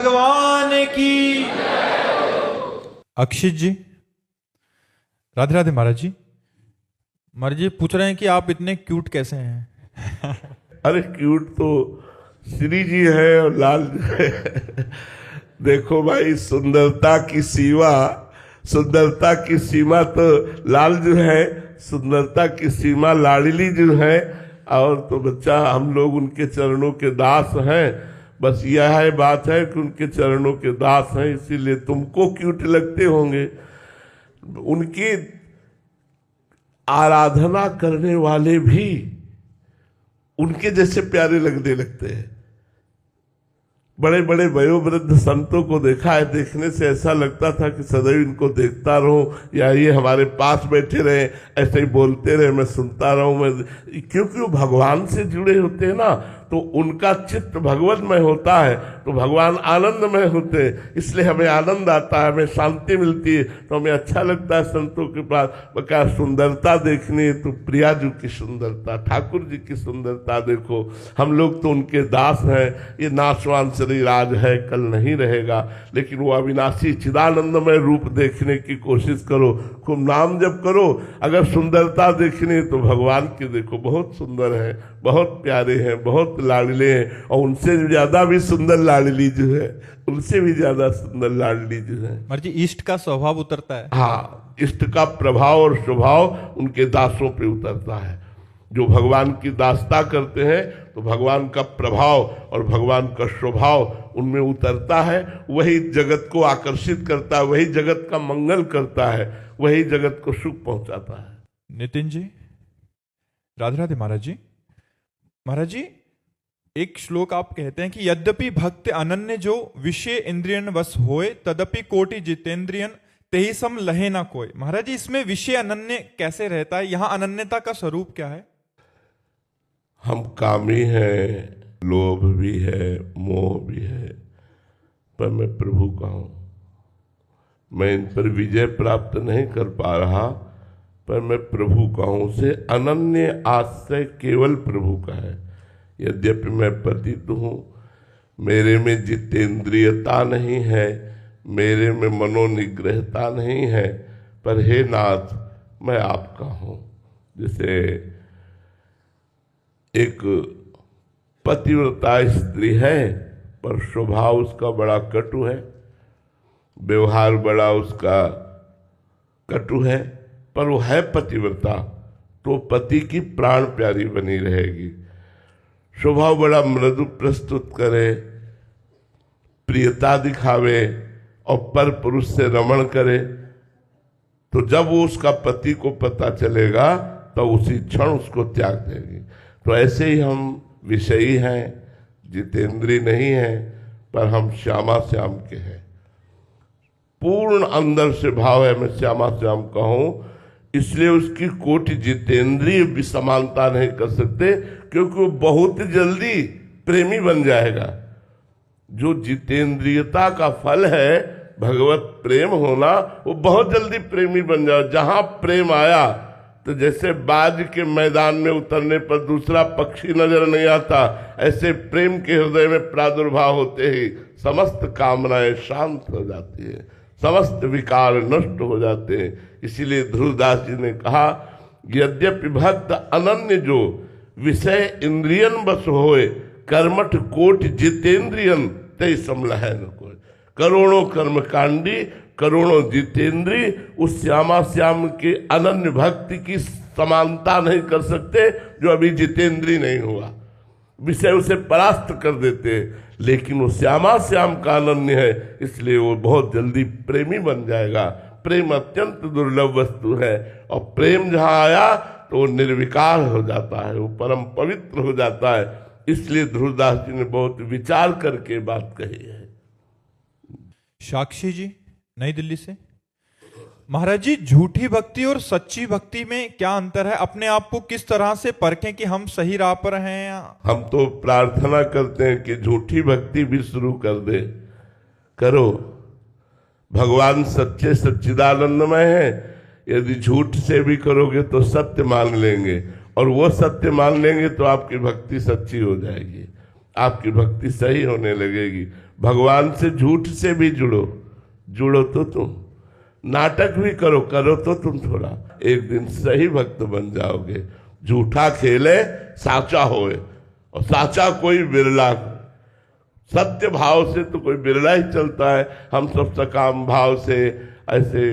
भगवान की। अक्षित जी, राधे राधे महाराज जी। महाराज जी पूछ रहे हैं कि आप इतने क्यूट कैसे हैं? अरे क्यूट तो श्री जी है और लाल जी है। देखो भाई, सुंदरता की सीमा तो लाल जो है, सुंदरता की सीमा लाडली जो है, और तो बच्चा हम लोग उनके चरणों के दास हैं। बस यह है बात है कि उनके चरणों के दास हैं, इसीलिए तुमको क्यूट लगते होंगे। उनकी आराधना करने वाले भी उनके जैसे प्यारे लगने लगते हैं। बड़े बड़े वयोवृद्ध संतों को देखा है, देखने से ऐसा लगता था कि सदैव इनको देखता रहूं, या ये हमारे पास बैठे रहे, ऐसे ही बोलते रहे, मैं सुनता रहूं। मैं क्योंकि वो भगवान से जुड़े होते हैं ना, तो उनका चित्त भगवतमय होता है, तो भगवान आनंदमय होते हैं, इसलिए हमें आनंद आता है, हमें शांति मिलती है, तो हमें अच्छा लगता है संतों के पास। क्या सुंदरता देखनी है तो प्रिया जी की सुंदरता, ठाकुर जी की सुंदरता देखो। हम लोग तो उनके दास हैं। ये नाशवान शरीर आज है, कल नहीं रहेगा, लेकिन वो अविनाशी चिदानंदमय रूप देखने की कोशिश करो, खूब नाम जप करो। अगर सुंदरता देखनी है तो भगवान की देखो, बहुत सुंदर है, बहुत प्यारे हैं, बहुत लाडले हैं, और उनसे ज्यादा भी सुंदर लाडली जो है, उनसे भी ज्यादा सुंदर लाडली जो है। महाराज जी इष्ट का स्वभाव उतरता है। हाँ, इष्ट का प्रभाव और स्वभाव उनके दासों पे उतरता है। जो भगवान की दासता करते हैं तो भगवान का प्रभाव और भगवान का स्वभाव उनमें उतरता है, वही जगत को आकर्षित करता है, वही जगत का मंगल करता है, वही जगत को सुख पहुंचाता है। नितिन जी, राधे राधे महाराज जी। महाराज जी एक श्लोक आप कहते हैं कि यद्यपि भक्त अनन्य जो विषय इंद्रियन वश होए, तदपि कोटि जितेंद्रियन तेहि सम लहे ना कोई। महाराज जी इसमें विषय अनन्य कैसे रहता है? यहाँ अनन्यता का स्वरूप क्या है? हम कामी हैं, लोभ भी है, मोह भी है, पर मैं प्रभु का हूं। मैं इन पर विजय प्राप्त नहीं कर पा रहा, पर मैं प्रभु का हूं। से अनन्य आश्रय केवल प्रभु का है। यद्यपि मैं पतित हूं, मेरे में जितेंद्रियता नहीं है, मेरे में मनोनिग्रहता नहीं है, पर हे नाथ मैं आपका हूं। जैसे एक पतिव्रता स्त्री है, पर स्वभाव उसका बड़ा कटु है, व्यवहार बड़ा उसका कटु है, पर वो है पतिव्रता, तो पति की प्राण प्यारी बनी रहेगी। स्वभाव बड़ा मृदु प्रस्तुत करे, प्रियता दिखावे और पर पुरुष से रमण करे, तो जब वो उसका पति को पता चलेगा तो उसी क्षण उसको त्याग देगी। तो ऐसे ही हम विषयी हैं, जितेंद्रिय नहीं हैं, पर हम श्यामा श्याम के हैं। पूर्ण अंदर से भाव है मैं श्यामा श्याम का हूं, इसलिए उसकी कोटि जितेंद्रिय भी समानता नहीं कर सकते, क्योंकि वो बहुत जल्दी प्रेमी बन जाएगा। जो जितेंद्रियता का फल है भगवत प्रेम होना, वो बहुत जल्दी प्रेमी बन जाए। जहां प्रेम आया तो जैसे बाज के मैदान में उतरने पर दूसरा पक्षी नजर नहीं आता, ऐसे प्रेम के हृदय में प्रादुर्भाव होते ही समस्त कामनाएं शांत हो जाती है, समस्त विकार नष्ट हो जाते हैं। इसीलिए ध्रुवदास जी ने कहा, यद्यपि भक्त अनन्य जो विषय इंद्रियन बस होए, कर्मठ कोटि जितेंद्रियन ते समलह न कोई। करोड़ों कर्मकांडी, करोड़ों जितेंद्री उस श्यामा श्याम के अनन्य भक्ति की समानता नहीं कर सकते, जो अभी जितेंद्री नहीं हुआ। विषय उसे परास्त कर देते, लेकिन वो श्यामा श्याम का अनन्य है, इसलिए वो बहुत जल्दी प्रेमी बन जाएगा। प्रेम अत्यंत दुर्लभ वस्तु है, और प्रेम जहां आया तो वो निर्विकार हो जाता है, वो परम पवित्र हो जाता है। इसलिए ध्रुवदास जी ने बहुत विचार करके बात कही है। साक्षी जी नई दिल्ली से। महाराज जी झूठी भक्ति और सच्ची भक्ति में क्या अंतर है? अपने आप को किस तरह से परखें कि हम सही राह पर हैं? या हम तो प्रार्थना करते हैं कि झूठी भक्ति भी शुरू कर दे, करो। भगवान सच्चे सच्चिदानंदमय है, यदि झूठ से भी करोगे तो सत्य मान लेंगे, और वो सत्य मान लेंगे तो आपकी भक्ति सच्ची हो जाएगी, आपकी भक्ति सही होने लगेगी। भगवान से झूठ से भी जुड़ो तो तुम, नाटक भी करो तो तुम थोड़ा, एक दिन सही भक्त बन जाओगे। झूठा खेले साचा होए, और साचा कोई बिरला, सत्य भाव से तो कोई बिरला ही चलता है। हम सब सकाम भाव से, ऐसे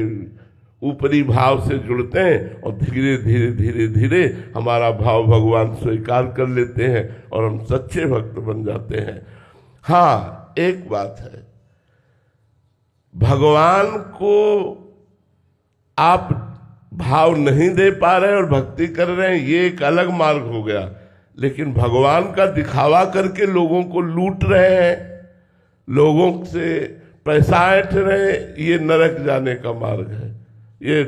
ऊपरी भाव से जुड़ते हैं और धीरे धीरे धीरे धीरे हमारा भाव भगवान स्वीकार कर लेते हैं और हम सच्चे भक्त बन जाते हैं। हाँ, एक बात है, भगवान को आप भाव नहीं दे पा रहे और भक्ति कर रहे हैं, ये एक अलग मार्ग हो गया। लेकिन भगवान का दिखावा करके लोगों को लूट रहे हैं, लोगों से पैसा ऐंठ रहे हैं, ये नरक जाने का मार्ग है, ये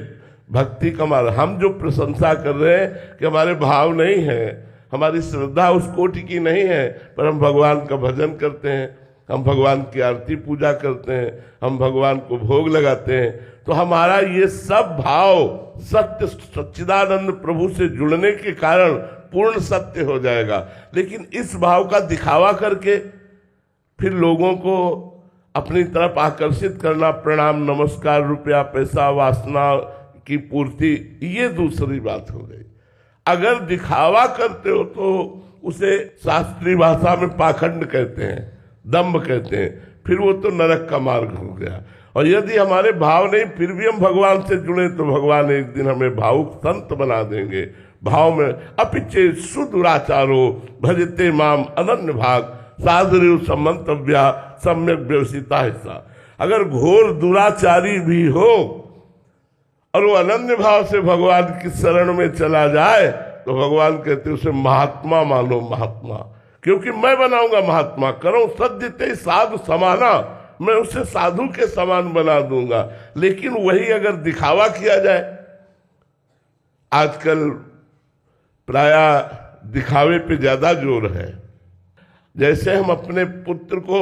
भक्ति का मार्ग। हम जो प्रशंसा कर रहे हैं कि हमारे भाव नहीं है, हमारी श्रद्धा उस कोटि की नहीं है, पर हम भगवान का भजन करते हैं, हम भगवान की आरती पूजा करते हैं, हम भगवान को भोग लगाते हैं, तो हमारा ये सब भाव सत्य सच्चिदानंद प्रभु से जुड़ने के कारण पूर्ण सत्य हो जाएगा। लेकिन इस भाव का दिखावा करके फिर लोगों को अपनी तरफ आकर्षित करना, प्रणाम नमस्कार, रुपया पैसा वासना की पूर्ति, ये दूसरी बात हो गई। अगर दिखावा करते हो तो उसे शास्त्रीय भाषा में पाखंड कहते हैं, दंभ कहते हैं, फिर वो तो नरक का मार्ग हो गया। और यदि हमारे भाव नहीं, फिर भी हम भगवान से जुड़े, तो भगवान एक दिन हमें भावुक संत बना देंगे। भाव में अपिचे सुदुराचारो भजते माम अनन्य भाग साधु समंतव्या सम्यक व्यवसिता हिस्सा। अगर घोर दुराचारी भी हो और वो अनन्य भाव से भगवान की शरण में चला जाए, तो भगवान कहते उसे महात्मा मानो, महात्मा, क्योंकि मैं बनाऊंगा महात्मा, करो सद्यते साधु समाना, मैं उसे साधु के समान बना दूंगा। लेकिन वही अगर दिखावा किया जाए, आजकल प्राय दिखावे पे ज्यादा जोर है। जैसे हम अपने पुत्र को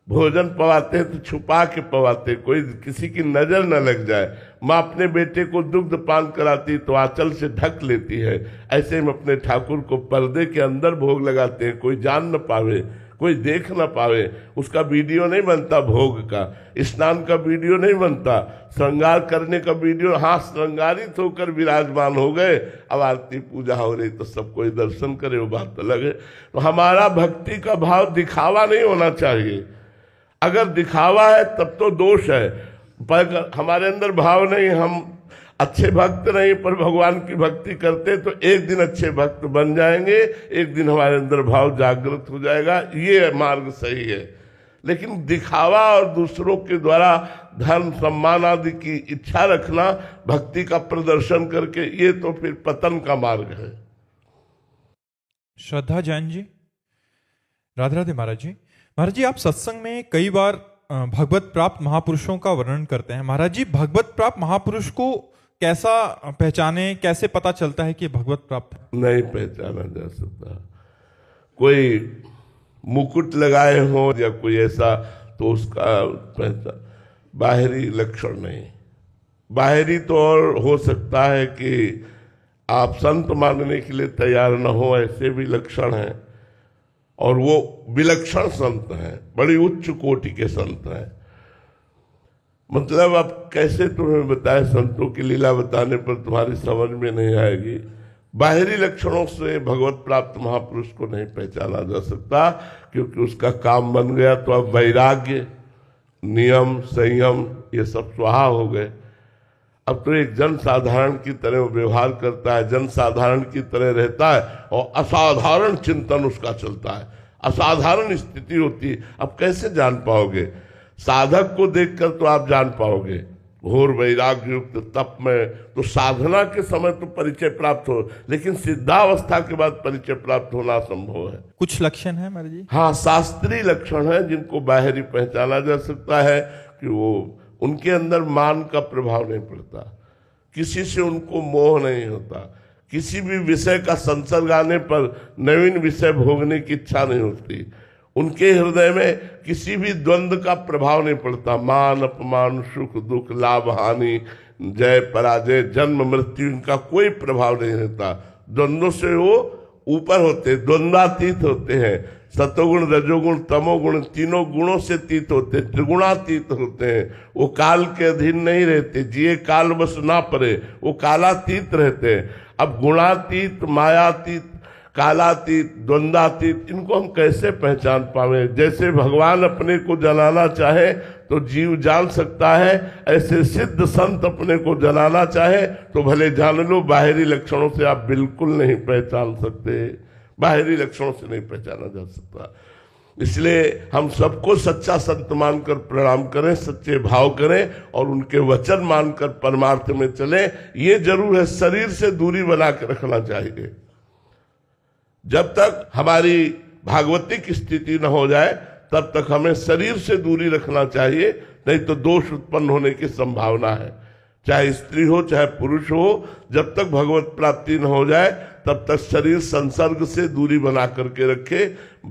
भोजन पवाते हैं तो छुपा के पवाते, कोई किसी की नजर न लग जाए। माँ अपने बेटे को दुग्ध पान कराती तो आंचल से ढक लेती है, ऐसे हम अपने ठाकुर को पर्दे के अंदर भोग लगाते हैं, कोई जान न पावे, कोई देख न पावे। उसका वीडियो नहीं बनता, भोग का स्नान का वीडियो नहीं बनता, श्रृंगार करने का वीडियो। हाँ, श्रृंगारित होकर विराजमान हो गए, अब आरती पूजा हो रही तो सब कोई दर्शन करे, वो बात अलग है। तो हमारा भक्ति का भाव दिखावा नहीं होना चाहिए। अगर दिखावा है तब तो दोष है, पर हमारे अंदर भाव नहीं, हम अच्छे भक्त नहीं पर भगवान की भक्ति करते, तो एक दिन अच्छे भक्त बन जाएंगे, एक दिन हमारे अंदर भाव जागृत हो जाएगा, ये मार्ग सही है। लेकिन दिखावा और दूसरों के द्वारा धन सम्मान आदि की इच्छा रखना, भक्ति का प्रदर्शन करके, ये तो फिर पतन का मार्ग है। श्रद्धा जैन जी। राधे राधे महाराज जी। महाराज जी, आप सत्संग में कई बार भगवत प्राप्त महापुरुषों का वर्णन करते हैं। महाराज जी, भगवत प्राप्त महापुरुष को कैसा पहचाने, कैसे पता चलता है कि भगवत प्राप्त है? नहीं पहचाना जा सकता। कोई मुकुट लगाए हो या कोई ऐसा, तो उसका पहचान, बाहरी लक्षण नहीं। बाहरी तो और हो सकता है कि आप संत मानने के लिए तैयार न हो, ऐसे भी लक्षण हैं, और वो विलक्षण संत हैं, बड़ी उच्च कोटि के संत हैं। मतलब अब कैसे तुम्हें बताए, संतों की लीला बताने पर तुम्हारी समझ में नहीं आएगी। बाहरी लक्षणों से भगवत प्राप्त महापुरुष को नहीं पहचाना जा सकता, क्योंकि उसका काम बन गया तो अब वैराग्य, नियम, संयम ये सब स्वाहा हो गए। अब तो एक जन साधारण की तरह वो व्यवहार करता है, जन साधारण की तरह रहता है, और असाधारण चिंतन उसका चलता है, असाधारण स्थिति होती है। अब कैसे जान पाओगे? साधक को देखकर तो आप जान पाओगे, घोर वैराग्य युक्त तप में तो साधना के समय तो परिचय प्राप्त हो, लेकिन सिद्धावस्था के बाद परिचय प्राप्त होना संभव है। कुछ लक्षण है महाराज जी? हाँ, शास्त्रीय लक्षण है जिनको बाहरी पहचाना जा सकता है कि वो, उनके अंदर मान का प्रभाव नहीं पड़ता, किसी से उनको मोह नहीं होता, किसी भी विषय का संसर्ग आने पर नवीन विषय भोगने की इच्छा नहीं होती, उनके हृदय में किसी भी द्वंद्व का प्रभाव नहीं पड़ता, मान अपमान, सुख दुख, लाभ हानि, जय पराजय, जन्म मृत्यु, इनका कोई प्रभाव नहीं रहता। द्वंद्वों से वो ऊपर होते, द्वंद्वातीत होते हैं, सतोगुण, रजोगुण, तमोगुण, तीनों गुणों से तीत होते, त्रिगुणातीत होते हैं। वो काल के अधीन नहीं रहते, जिए काल बस ना परे, वो कालातीत रहते हैं। अब गुणातीत, मायातीत, कालातीत, द्वंद्वातीत, इनको हम कैसे पहचान पावे? जैसे भगवान अपने को जलाना चाहे तो जीव जान सकता है, ऐसे सिद्ध संत अपने को जलाना चाहे तो भले जान लो, बाहरी लक्षणों से आप बिल्कुल नहीं पहचान सकते, बाहरी लक्षणों से नहीं पहचाना जा सकता। इसलिए हम सबको सच्चा संत मानकर प्रणाम करें, सच्चे भाव करें और उनके वचन मानकर परमार्थ में चलें। ये जरूर है, शरीर से दूरी बना के रखना चाहिए। जब तक हमारी भागवतिक स्थिति न हो जाए तब तक हमें शरीर से दूरी रखना चाहिए, नहीं तो दोष उत्पन्न होने की संभावना है। चाहे स्त्री हो चाहे पुरुष हो, जब तक भगवत प्राप्ति न हो जाए तब तक शरीर संसर्ग से दूरी बना करके रखे,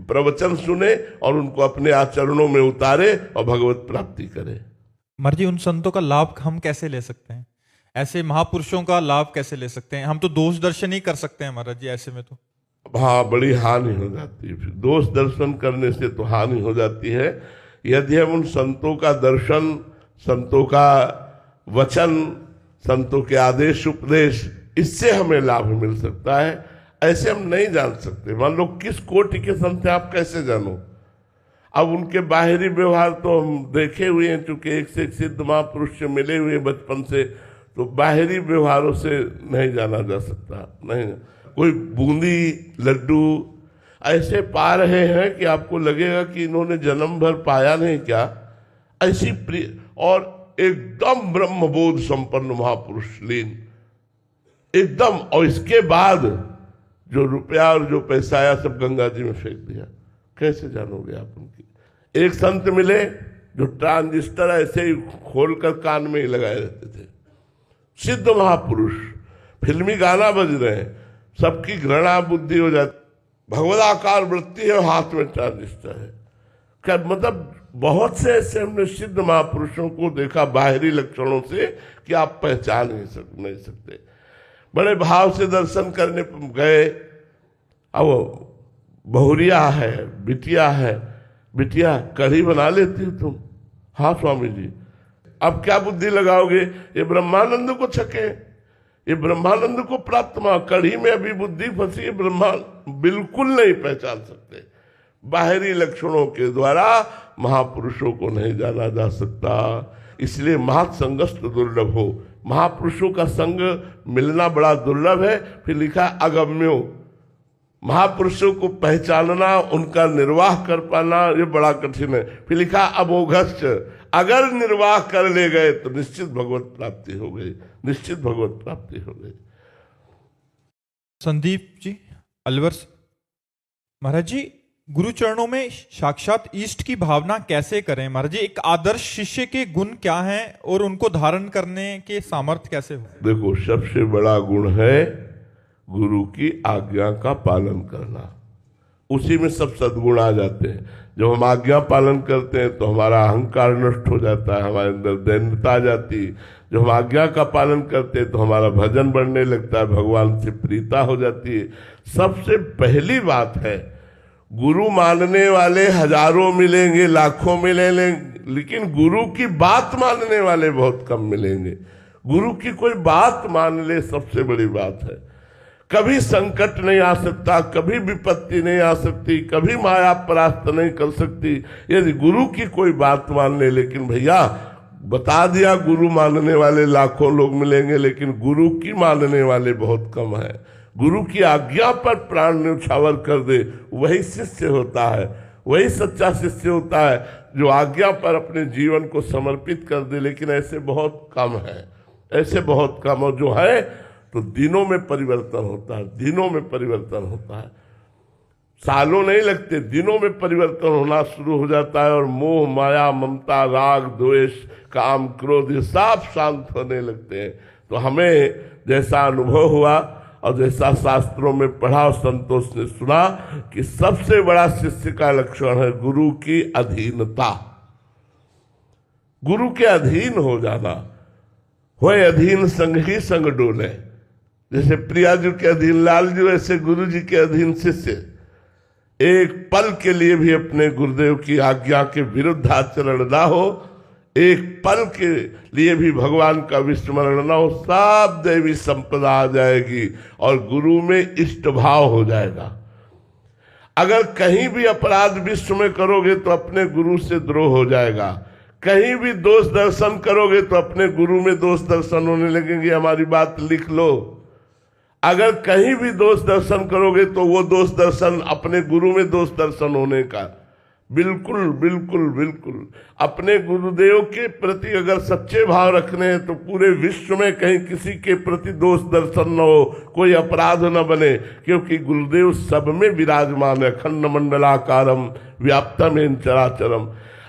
प्रवचन सुने और उनको अपने आचरणों में उतारे और भगवत प्राप्ति करे। महाराज जी, उन संतों का लाभ हम कैसे ले सकते हैं? ऐसे महापुरुषों का लाभ कैसे ले सकते हैं? हम तो दोष दर्शन ही कर सकते हैं महाराज जी, ऐसे में तो। हाँ, बड़ी हानि हो जाती है। दोष दर्शन करने से तो हानि हो जाती है। यदि हम उन संतों का दर्शन, संतों का वचन, संतों के आदेश उपदेश, इससे हमें लाभ मिल सकता है। ऐसे हम नहीं जान सकते। मान लो किस कोटि के संत हैं, आप कैसे जानो? अब उनके बाहरी व्यवहार तो हम देखे हुए हैं, चूंकि एक से एक सिद्ध महापुरुष से मिले हुए बचपन से, तो बाहरी व्यवहारों से नहीं जाना जा सकता। नहीं, कोई बूंदी लड्डू ऐसे पा रहे हैं कि आपको लगेगा कि इन्होंने जन्म भर पाया नहीं क्या, ऐसी प्रिय और एकदम ब्रह्मबोध संपन्न महापुरुष लीन एकदम। और इसके बाद जो रुपया और जो पैसा आया सब गंगा जी में फेंक दिया। कैसे जानोगे आप उनकी? एक संत मिले जो ट्रांजिस्टर ऐसे ही खोलकर कान में ही लगाए रहते थे, सिद्ध महापुरुष, फिल्मी गाना बज रहे हैं, सबकी घृणा बुद्धि हो जाती, भगवदाकार वृत्ति है, हाथ में ट्रांजिस्टर है। क्या मतलब? बहुत से ऐसे हमने सिद्ध महापुरुषों को देखा बाहरी लक्षणों से कि आप पहचान नहीं सकते। बड़े भाव से दर्शन करने गए, अब बहुरिया है, बिटिया है, बिटिया कढ़ी बना लेती हो तुम? हाँ स्वामी जी। अब क्या बुद्धि लगाओगे? ये ब्रह्मानंद को छके, ये ब्रह्मानंद को प्राप्त हुआ, कढ़ी में अभी बुद्धि फंसी है, ब्रह्मा बिल्कुल नहीं पहचान सकते। बाहरी लक्षणों के द्वारा महापुरुषों को नहीं जाना जा सकता। इसलिए महत्संगस्त दुर्लभ हो, महापुरुषों का संग मिलना बड़ा दुर्लभ है। फिर लिखा अगम्यो, महापुरुषों को पहचानना, उनका निर्वाह कर पाना ये बड़ा कठिन है। फिर लिखा अमोघश्च, अगर निर्वाह कर ले गए तो निश्चित भगवत प्राप्ति हो गई, निश्चित भगवत प्राप्ति हो गई। संदीप जी अलवर, महाराज जी गुरु चरणों में साक्षात इष्ट की भावना कैसे करें? महाराज जी एक आदर्श शिष्य के गुण क्या हैं और उनको धारण करने के सामर्थ्य कैसे हो? देखो, सबसे बड़ा गुण है गुरु की आज्ञा का पालन करना। उसी में सब सद्गुण आ जाते हैं। जब हम आज्ञा पालन करते हैं तो हमारा अहंकार नष्ट हो जाता है, हमारे अंदर दैन्यता आ जाती है। जब हम आज्ञा का पालन करते हैं तो हमारा भजन बढ़ने लगता है, भगवान से प्रीता हो जाती है। सबसे पहली बात है, गुरु मानने वाले हजारों मिलेंगे, लाखों मिलेंगे, लेकिन गुरु की बात मानने वाले बहुत कम मिलेंगे। गुरु की कोई बात मान ले, सबसे बड़ी बात है। कभी संकट नहीं आ सकता, कभी विपत्ति नहीं आ सकती, कभी माया परास्त नहीं कर सकती यदि गुरु की कोई बात मान ले। लेकिन भैया बता दिया, गुरु मानने वाले लाखों लोग मिलेंगे, लेकिन गुरु की मानने वाले बहुत कम है। गुरु की आज्ञा पर प्राण न्यौछावर कर दे, वही शिष्य होता है, वही सच्चा शिष्य होता है जो आज्ञा पर अपने जीवन को समर्पित कर दे। लेकिन ऐसे बहुत कम है, ऐसे बहुत कम। और जो है तो दिनों में परिवर्तन होता है, दिनों में परिवर्तन होता है, सालों नहीं लगते, दिनों में परिवर्तन होना शुरू हो जाता है। और मोह माया ममता राग द्वेष काम क्रोध ये सब शांत होने लगते हैं। तो हमें जैसा अनुभव हुआ और जैसा शास्त्रों में पढ़ा और संतोष ने सुना कि सबसे बड़ा शिष्य का लक्षण है गुरु की अधीनता, गुरु के अधीन हो जाना। होए अधीन संग ही संग डोले, जैसे प्रिया जी के अधीन लाल जी, वैसे गुरु जी के अधीन शिष्य। एक पल के लिए भी अपने गुरुदेव की आज्ञा के विरुद्ध आचरण ना हो, एक पल के लिए भी भगवान का विस्मरण ना हो, सब दैवी संपदा आ जाएगी और गुरु में इष्ट भाव हो जाएगा। अगर कहीं भी अपराध विश्व में करोगे तो अपने गुरु से द्रोह हो जाएगा। कहीं भी दोष दर्शन करोगे तो अपने गुरु में दोष दर्शन होने लगेंगे। हमारी बात लिख लो, अगर कहीं भी दोष दर्शन करोगे तो वो दोष दर्शन अपने गुरु में दोष दर्शन होने का। बिल्कुल बिल्कुल बिल्कुल अपने गुरुदेव के प्रति अगर सच्चे भाव रखने हैं तो पूरे विश्व में कहीं किसी के प्रति दोष दर्शन न हो, कोई अपराध न बने, क्योंकि गुरुदेव सब में विराजमान है। खंड मंडलाकारम व्याप्तम चराचरम।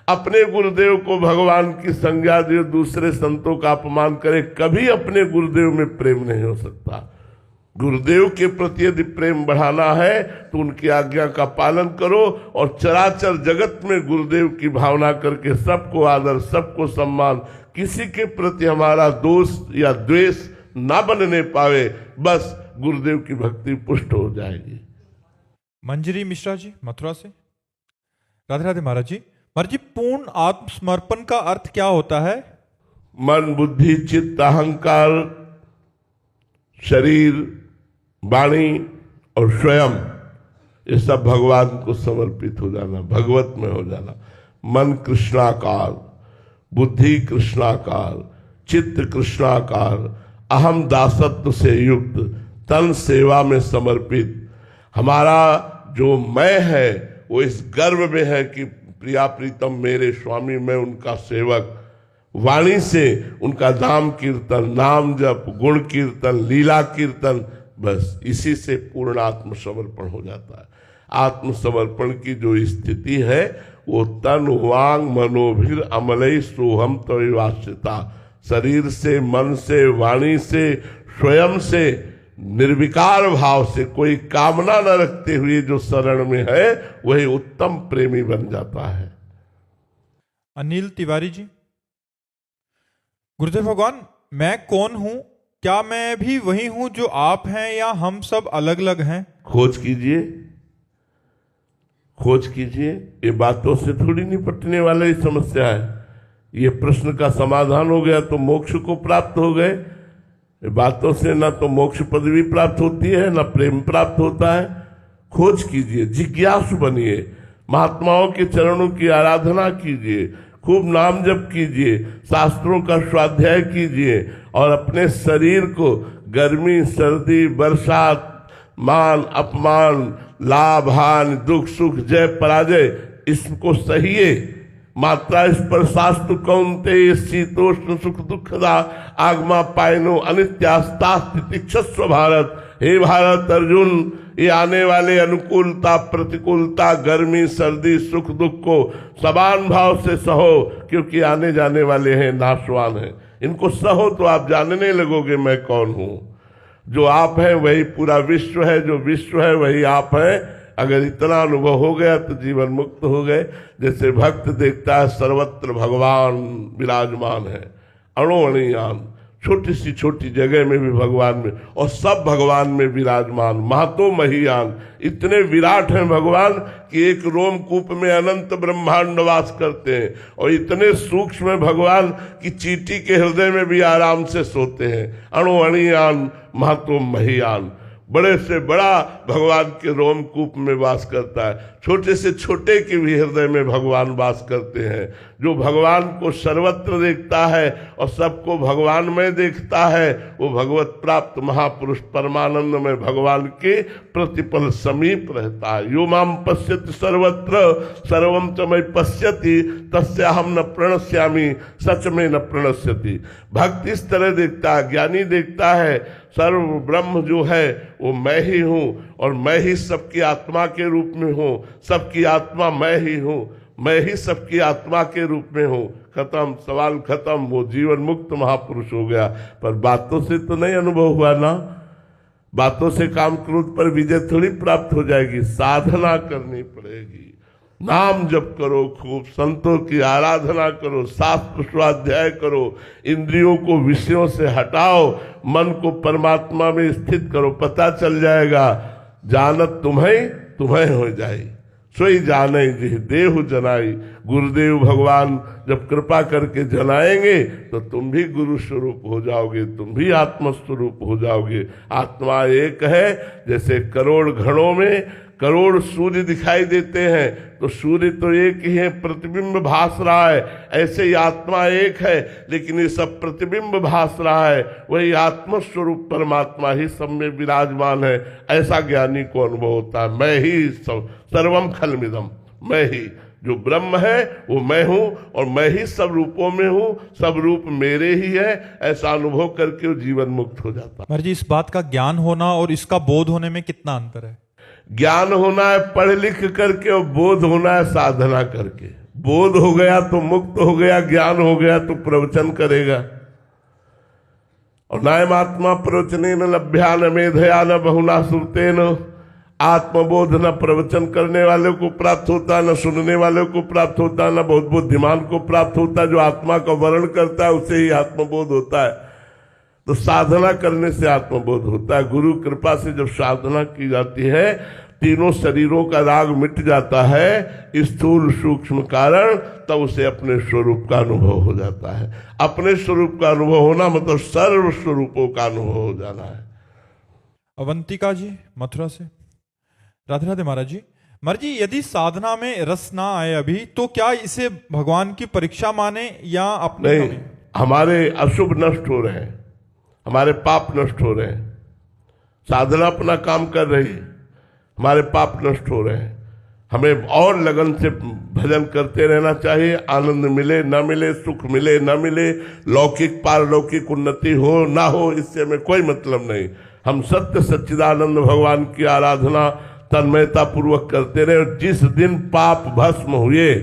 अपने गुरुदेव को भगवान की संज्ञा दे, दूसरे संतों का अपमान करे, कभी अपने गुरुदेव में प्रेम नहीं हो सकता। गुरुदेव के प्रति यदि प्रेम बढ़ाना है तो उनकी आज्ञा का पालन करो और चराचर जगत में गुरुदेव की भावना करके सबको आदर, सबको सम्मान, किसी के प्रति हमारा दोष या द्वेष ना बनने पावे, बस गुरुदेव की भक्ति पुष्ट हो जाएगी। मंजरी मिश्रा जी मथुरा से। राधे राधे महाराज जी। महाराज जी, पूर्ण आत्मसमर्पण का अर्थ क्या होता है? मन, बुद्धि, चित्त, अहंकार, शरीर, वाणी और स्वयं, ये सब भगवान को समर्पित हो जाना, भगवत में हो जाना। मन कृष्णाकार, बुद्धि कृष्णाकार, चित्त कृष्णाकार, अहम दासत्व से युक्त, तन सेवा में समर्पित। हमारा जो मैं है वो इस गर्व में है कि प्रिया प्रीतम मेरे स्वामी, मैं उनका सेवक। वाणी से उनका नाम कीर्तन, नाम जप, गुण कीर्तन, लीला कीर्तन, बस इसी से पूर्ण आत्मसमर्पण हो जाता है। आत्मसमर्पण की जो स्थिति है वो तन वांग मनोभिर अमलई सोहम तविवाश्रिता। शरीर से, मन से, वाणी से, स्वयं से, निर्विकार भाव से, कोई कामना न रखते हुए जो शरण में है वही उत्तम प्रेमी बन जाता है। अनिल तिवारी जी। गुरुदेव भगवान, मैं कौन हूं? क्या मैं भी वही हूं जो आप हैं या हम सब अलग अलग हैं? खोज कीजिए, खोज कीजिए। ये बातों से थोड़ी निपटने वाला ही समस्या है। ये प्रश्न का समाधान हो गया तो मोक्ष को प्राप्त हो गए। बातों से ना तो मोक्ष पदवी प्राप्त होती है ना प्रेम प्राप्त होता है। खोज कीजिए, जिज्ञासु बनिए, महात्माओं के चरणों की आराधना कीजिए, खूब नाम जप कीजिए, शास्त्रों का स्वाध्याय कीजिए और अपने शरीर को गर्मी, सर्दी, बरसात, मान अपमान, लाभ हानि, दुख सुख, जय पराजय, इसको सहिए। मात्रा स्पर्शास्तु कौन्तेय शीतोष्ण सुख दुखदा आगमा पायनो अनित्यास्ता तितिक्षस्व भारत। हे भारत अर्जुन, ये आने वाले अनुकूलता प्रतिकूलता, गर्मी सर्दी, सुख दुख को समान भाव से सहो, क्योंकि आने जाने वाले हैं, नाशवान हैं। इनको सहो तो आप जानने लगोगे मैं कौन हूं। जो आप हैं वही पूरा विश्व है, जो विश्व है वही आप हैं। अगर इतना अनुभव हो गया तो जीवन मुक्त हो गए। जैसे भक्त देखता है सर्वत्र भगवान विराजमान है, अणुअणियान, छोटी सी छोटी जगह में भी भगवान में, और सब भगवान में विराजमान, महतो महियान। इतने विराट हैं भगवान कि एक रोमकूप में अनंत ब्रह्मांड वास करते हैं, और इतने सूक्ष्म है भगवान कि चींटी के हृदय में भी आराम से सोते हैं। अणुअणियान महतो महियान, बड़े से बड़ा भगवान के रोमकूप में वास करता है, छोटे से छोटे के भी हृदय में भगवान वास करते हैं। जो भगवान को सर्वत्र देखता है और सबको भगवान में देखता है वो भगवत प्राप्त महापुरुष परमानंद में भगवान के प्रतिपल समीप रहता है। यो माम पश्यति सर्वत्र सर्वम च मयि पश्यति तस्याहम न प्रणश्यामि सच में न प्रणश्यति। भक्त इस तरह देखता है, ज्ञानी देखता है सर्व ब्रह्म जो है वो मैं ही हूँ और मैं ही सबकी आत्मा के रूप में हूँ, सबकी आत्मा मैं ही हूँ, मैं ही सबकी आत्मा के रूप में हूँ। खत्म, सवाल खत्म, वो जीवन मुक्त महापुरुष हो गया। पर बातों से तो नहीं अनुभव हुआ ना, बातों से काम क्रोध पर विजय थोड़ी प्राप्त हो जाएगी, साधना करनी पड़ेगी। नाम जप करो, खूब संतों की आराधना करो, शास्त्र स्वाध्याय करो, इंद्रियों को विषयों से हटाओ, मन को परमात्मा में स्थित करो, पता चल जाएगा जानत तुम्हें तुम्हें हो जाए। सोई जाने जिह देहु जनाई। गुरुदेव भगवान जब कृपा करके जनाएंगे तो तुम भी गुरु स्वरूप हो जाओगे, तुम भी आत्म स्वरूप हो जाओगे। आत्मा एक है। जैसे करोड़ घड़ों में करोड़ सूर्य दिखाई देते हैं तो सूर्य तो एक ही है, प्रतिबिंब भास रहा है। ऐसे ही आत्मा एक है लेकिन ये सब प्रतिबिंब भास रहा है। वही आत्म स्वरूप परमात्मा ही सब में विराजमान है। ऐसा ज्ञानी को अनुभव होता है। मैं ही सर्वम खलमिदम, मैं ही जो ब्रह्म है वो मैं हूं और मैं ही सब रूपों में हूं, सब रूप मेरे ही है। ऐसा अनुभव करके वो जीवन मुक्त हो जाता है। महाराज जी, इस बात का ज्ञान होना और इसका बोध होने में कितना अंतर है? ज्ञान होना है पढ़ लिख करके और बोध होना है साधना करके। बोध हो गया तो मुक्त हो गया, ज्ञान हो गया तो प्रवचन करेगा। और नायम आत्मा प्रवचने न लभ्या न मेधया न बहुना सुरते न। आत्मबोध न प्रवचन करने वाले को प्राप्त होता, न सुनने वाले को प्राप्त होता, न बहुत बुद्धिमान को प्राप्त होता। जो आत्मा का वर्णन करता है उसे ही आत्मबोध होता है। तो साधना करने से आत्मबोध होता है। गुरु कृपा से जब साधना की जाती है तीनों शरीरों का राग मिट जाता है, स्थूल सूक्ष्म कारण, तब उसे अपने स्वरूप का अनुभव हो जाता है। अपने स्वरूप का अनुभव होना मतलब सर्व स्वरूपों का अनुभव हो जाना है। अवंतिका जी मथुरा से, राधे राधे महाराज जी। महाराज जी, यदि साधना में रस ना आए अभी तो क्या इसे भगवान की परीक्षा माने या अपने? नहीं, हमारे अशुभ नष्ट हो रहे हैं, हमारे पाप नष्ट हो रहे हैं। साधना अपना काम कर रही है, हमारे पाप नष्ट हो रहे हैं। हमें और लगन से भजन करते रहना चाहिए। आनंद मिले ना मिले, सुख मिले ना मिले, लौकिक पारलौकिक उन्नति हो ना हो, इससे हमें कोई मतलब नहीं। हम सत्य सच्चिदानंद भगवान की आराधना तन्मयता पूर्वक करते रहे। जिस दिन पाप भस्म हुए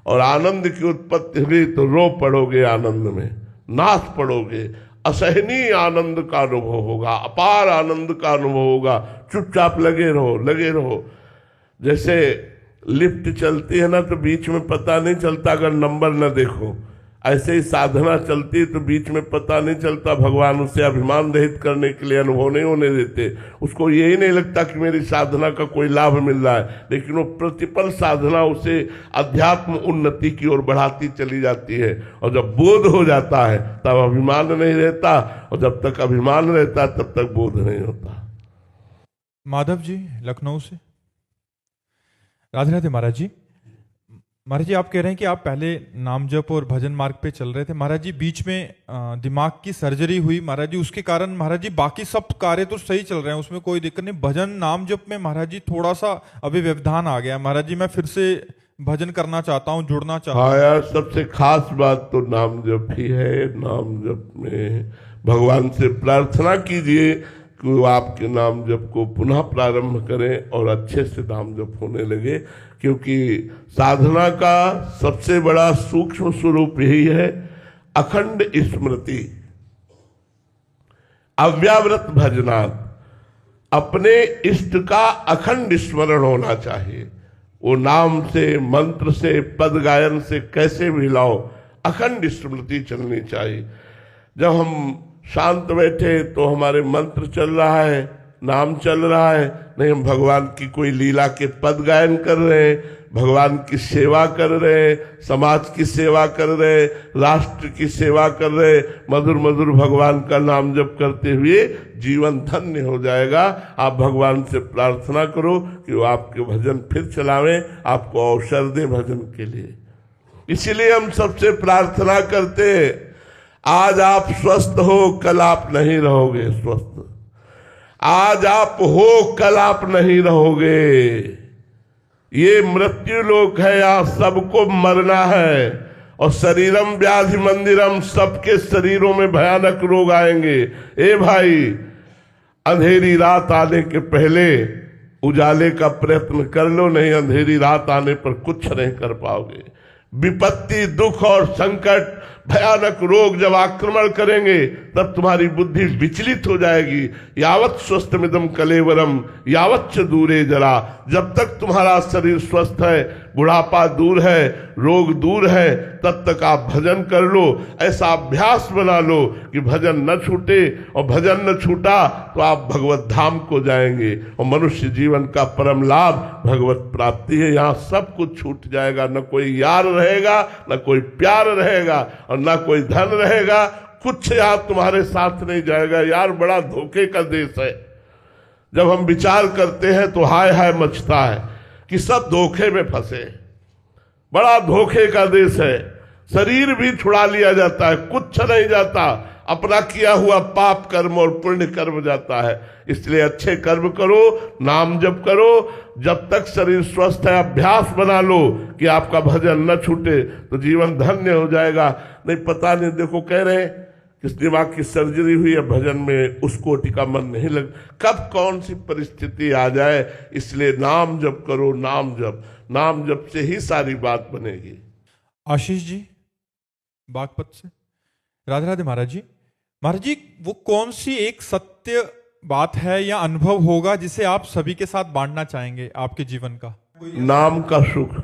और आनंद की उत्पत्ति हुई तो रो पड़ोगे, आनंद में नाच पड़ोगे। असहनीय आनंद का अनुभव होगा, अपार आनंद का अनुभव होगा। चुपचाप लगे रहो, लगे रहो। जैसे लिफ्ट चलती है ना तो बीच में पता नहीं चलता अगर नंबर न देखो, ऐसे ही साधना चलती है तो बीच में पता नहीं चलता। भगवान उसे अभिमान रहित करने के लिए अनुभव नहीं होने देते। उसको यही नहीं लगता कि मेरी साधना का कोई लाभ मिल रहा है, लेकिन वो प्रतिपल साधना उसे अध्यात्म उन्नति की ओर बढ़ाती चली जाती है। और जब बोध हो जाता है तब अभिमान नहीं रहता, और जब तक अभिमान रहता है तब तक बोध नहीं होता। माधव जी लखनऊ से, राधे राधे महाराज जी। महाराज जी, आप कह रहे हैं कि आप पहले नाम जप और भजन मार्ग पे चल रहे थे। महाराज जी, बीच में दिमाग की सर्जरी हुई महाराज जी, उसके कारण महाराज जी बाकी सब कार्य तो सही चल रहे हैं, उसमें कोई दिक्कत नहीं। भजन नाम जप में महाराज जी थोड़ा सा अभी व्यवधान आ गया। महाराज जी, मैं फिर से भजन करना चाहता हूँ, जुड़ना चाहता हूँ। हाँ यार, सबसे खास बात तो नाम जप ही है। नाम जप में भगवान से प्रार्थना कीजिए कि वो आपके नाम जप को पुनः प्रारंभ करें और अच्छे से नाम जप होने लगे। क्योंकि साधना का सबसे बड़ा सूक्ष्म स्वरूप यही है, अखंड स्मृति, अव्यावृत भजनात्। अपने इष्ट का अखंड स्मरण होना चाहिए। वो नाम से, मंत्र से, पद गायन से कैसे भी लाओ, अखंड स्मृति चलनी चाहिए। जब हम शांत बैठे तो हमारे मंत्र चल रहा है, नाम चल रहा है, नहीं हम भगवान की कोई लीला के पद गायन कर रहे हैं, भगवान की सेवा कर रहे हैं, समाज की सेवा कर रहे, राष्ट्र की सेवा कर रहे, मधुर मधुर भगवान का नाम जप करते हुए जीवन धन्य हो जाएगा। आप भगवान से प्रार्थना करो कि वो आपके भजन फिर चलावें, आपको अवसर दे भजन के लिए। इसीलिए हम सबसे प्रार्थना करते हैं, आज आप स्वस्थ हो, कल आप नहीं रहोगे स्वस्थ। आज आप हो, कल आप नहीं रहोगे। ये मृत्यु लोक है, यहाँ सबको मरना है। और शरीरम व्याधि मंदिरम, सबके शरीरों में भयानक रोग आएंगे। ए भाई, अंधेरी रात आने के पहले उजाले का प्रयत्न कर लो, नहीं अंधेरी रात आने पर कुछ नहीं कर पाओगे। विपत्ति, दुख और संकट भयानक रोग जब आक्रमण करेंगे तब तुम्हारी बुद्धि विचलित हो जाएगी। यावत स्वस्थमिदम कलेवरम यावत च दूरे जरा, जब तक तुम्हारा शरीर स्वस्थ है, बुढ़ापा दूर है, रोग दूर है, तब तक आप भजन कर लो। ऐसा अभ्यास बना लो कि भजन न छूटे, और भजन न छूटा तो आप भगवत धाम को जाएंगे। और मनुष्य जीवन का परम लाभ भगवत प्राप्ति है। यहाँ सब कुछ छूट जाएगा, न कोई यार रहेगा, न कोई प्यार रहेगा, और न कोई धन रहेगा। कुछ यहाँ तुम्हारे साथ नहीं जाएगा। यार बड़ा धोखे का देश है। जब हम विचार करते हैं तो हाय हाय मचता है कि सब धोखे में फंसे। बड़ा धोखे का देश है। शरीर भी छुड़ा लिया जाता है, कुछ नहीं जाता, अपना किया हुआ पाप कर्म और पुण्य कर्म जाता है। इसलिए अच्छे कर्म करो, नाम जप करो, जब तक शरीर स्वस्थ है। अभ्यास बना लो कि आपका भजन न छूटे, तो जीवन धन्य हो जाएगा। नहीं पता नहीं, देखो कह रहे हैं किस दिमाग की सर्जरी हुई है, भजन में उस कोटि का मन नहीं लग, कब कौन सी परिस्थिति आ जाए। इसलिए नाम जप करो, नाम जप, नाम जप से ही सारी बात बनेगी। आशीष जी बागपत से, राधे राधे महाराज जी। महाराज जी, वो कौन सी एक सत्य बात है या अनुभव होगा जिसे आप सभी के साथ बांटना चाहेंगे आपके जीवन का? नाम का सुख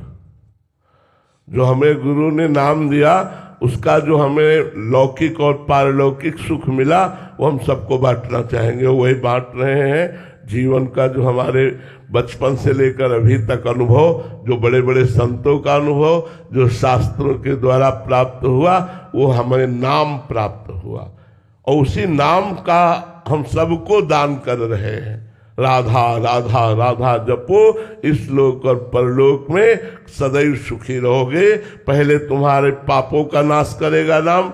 जो हमें गुरु ने नाम दिया, उसका जो हमें लौकिक और पारलौकिक सुख मिला, वो हम सबको बांटना चाहेंगे। वही बांट रहे हैं। जीवन का जो हमारे बचपन से लेकर अभी तक अनुभव, जो बड़े बड़े संतों का अनुभव, जो शास्त्रों के द्वारा प्राप्त हुआ, वो हमें नाम प्राप्त हुआ, और उसी नाम का हम सबको दान कर रहे हैं। राधा राधा राधा जपो, इस लोक और परलोक में सदैव सुखी रहोगे। पहले तुम्हारे पापों का नाश करेगा नाम।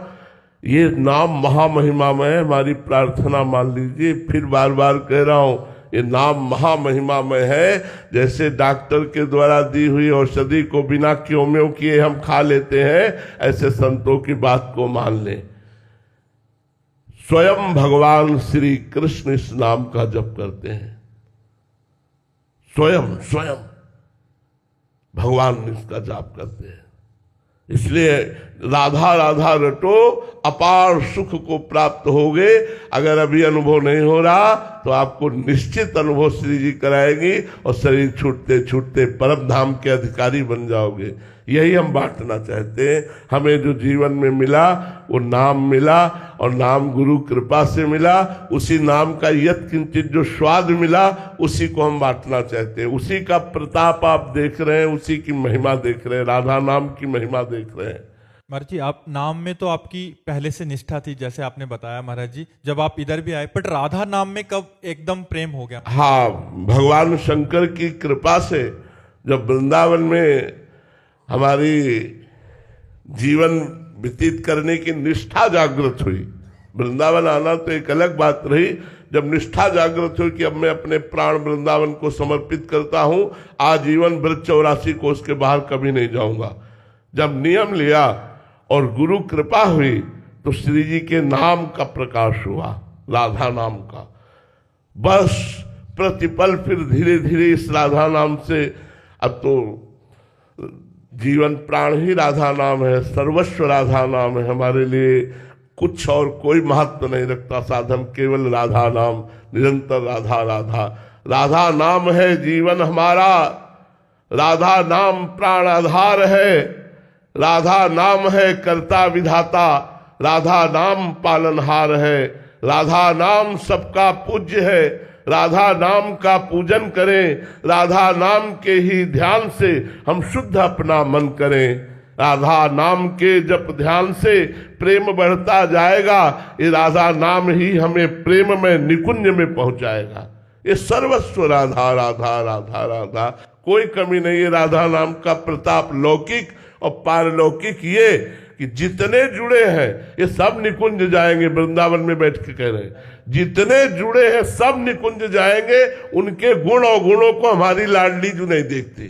ये नाम महामहिमामय है। हमारी प्रार्थना मान लीजिए, फिर बार बार कह रहा हूं, ये नाम महामहिमामय है। जैसे डॉक्टर के द्वारा दी हुई औषधि को बिना क्यों किए हम खा लेते हैं, ऐसे संतों की बात को मान लें। स्वयं भगवान श्री कृष्ण इस नाम का जप करते हैं। स्वयं स्वयं भगवान इसका जाप करते हैं। इसलिए राधा राधा रटो, अपार सुख को प्राप्त होगे। अगर अभी अनुभव नहीं हो रहा तो आपको निश्चित अनुभव श्री जी कराएंगी, और शरीर छूटते छूटते परम धाम के अधिकारी बन जाओगे। यही हम बांटना चाहते हैं। हमें जो जीवन में मिला वो नाम मिला, और नाम गुरु कृपा से मिला। उसी नाम का यत् किंचित जो स्वाद मिला, उसी को हम बांटना चाहते हैं। उसी का प्रताप आप देख रहे हैं, उसी की महिमा देख रहे हैं, राधा नाम की महिमा देख रहे हैं। महाराज जी, आप नाम में तो आपकी पहले से निष्ठा थी, जैसे आपने बताया महाराज जी, जब आप इधर भी आए, बट राधा नाम में कब एकदम प्रेम हो गया? हाँ, भगवान शंकर की कृपा से जब वृंदावन में हमारी जीवन व्यतीत करने की निष्ठा जागृत हुई, वृंदावन आना तो एक अलग बात रही, जब निष्ठा जागृत हुई कि अब मैं अपने प्राण वृंदावन को समर्पित करता हूं, आजीवन व्रत 84 कोष के बाहर कभी नहीं जाऊंगा, जब नियम लिया और गुरु कृपा हुई, तो श्री जी के नाम का प्रकाश हुआ, राधा नाम का। बस प्रतिपल फिर धीरे धीरे इस राधा नाम से, अब तो जीवन प्राण ही राधा नाम है, सर्वस्व राधा नाम है हमारे लिए। कुछ और कोई महत्व नहीं रखता साधन, केवल राधा नाम, निरंतर राधा राधा। राधा नाम है जीवन हमारा, राधा नाम प्राण आधार है, राधा नाम है कर्ता विधाता, राधा नाम पालनहार है, राधा नाम सबका पूज्य है। राधा नाम का पूजन करें, राधा नाम के ही ध्यान से हम शुद्ध अपना मन करें। राधा नाम के जप ध्यान से प्रेम बढ़ता जाएगा। ये राधा नाम ही हमें प्रेम में निकुंज में पहुंचाएगा। ये सर्वस्व राधा राधा राधा राधा, कोई कमी नहीं है। राधा नाम का प्रताप लौकिक और पारलौकिक ये कि जितने जुड़े हैं ये सब निकुंज जाएंगे। वृंदावन में बैठ के कह रहे हैं, जितने जुड़े हैं सब निकुंज जाएंगे। उनके गुण और गुणों को हमारी लाडली जो नहीं देखती,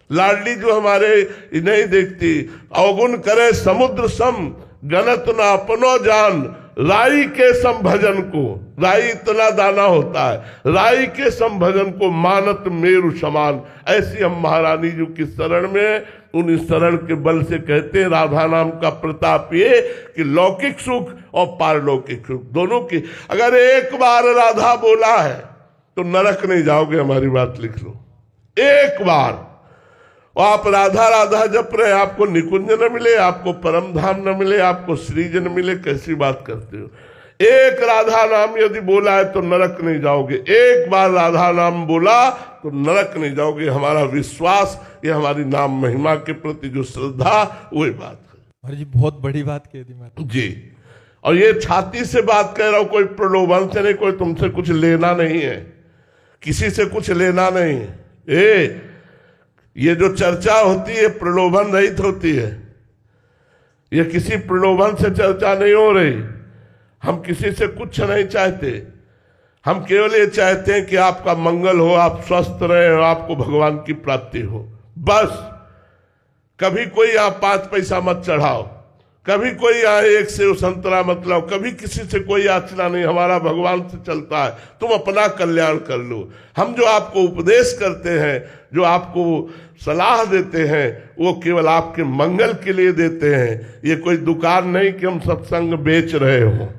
लाडली जो हमारे नहीं देखती। अवगुण करे समुद्र सम, गणत न अपनो जान, राई के सम भजन को, राई इतना दाना होता है, राई के सम भजन को मानत मेरु समान। ऐसी हम महारानी जी की शरण में उन शरण के बल से कहते हैं। राधा नाम का प्रताप ये कि लौकिक सुख और पारलौकिक सुख दोनों की, अगर एक बार राधा बोला है तो नरक नहीं जाओगे, हमारी बात लिख लो। एक बार और आप राधा राधा जप रहे, आपको निकुंज न मिले, आपको परम धाम न मिले, आपको श्रीज न मिले, कैसी बात करते हो। एक राधा नाम यदि बोला है तो नरक नहीं जाओगे, एक बार राधा नाम बोला तो नरक नहीं जाओगे। हमारा विश्वास, ये हमारी नाम महिमा के प्रति जो श्रद्धा, वही बात है। महाराज जी बहुत बड़ी बात कह दी महाराज जी, और ये छाती से बात कह रहा हूं, कोई प्रलोभन से नहीं, कोई तुमसे कुछ लेना नहीं है, किसी से कुछ लेना नहीं है। ये जो चर्चा होती है प्रलोभन रहित होती है, ये किसी प्रलोभन से चर्चा नहीं हो रही। हम किसी से कुछ नहीं चाहते, हम केवल ये चाहते हैं कि आपका मंगल हो, आप स्वस्थ रहे और आपको भगवान की प्राप्ति हो, बस। कभी कोई यहाँ 5 पैसा मत चढ़ाओ, कभी कोई यहाँ 1 सेव संतरा मत लाओ, कभी किसी से कोई याचना नहीं, हमारा भगवान से चलता है, तुम अपना कल्याण कर लो। हम जो आपको उपदेश करते हैं, जो आपको सलाह देते हैं, वो केवल आपके मंगल के लिए देते हैं। ये कोई दुकान नहीं कि हम सत्संग बेच रहे हो।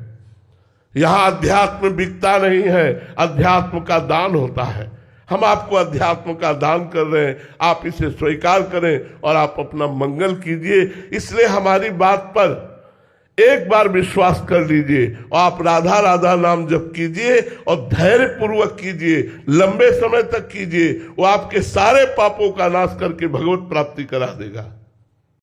यहाँ अध्यात्म बिकता नहीं है, अध्यात्म का दान होता है। हम आपको अध्यात्म का दान कर रहे हैं, आप इसे स्वीकार करें और आप अपना मंगल कीजिए। इसलिए हमारी बात पर एक बार विश्वास कर लीजिए और आप राधा राधा नाम जप कीजिए और धैर्य पूर्वक कीजिए, लंबे समय तक कीजिए। वो आपके सारे पापों का नाश करके भगवत प्राप्ति करा देगा।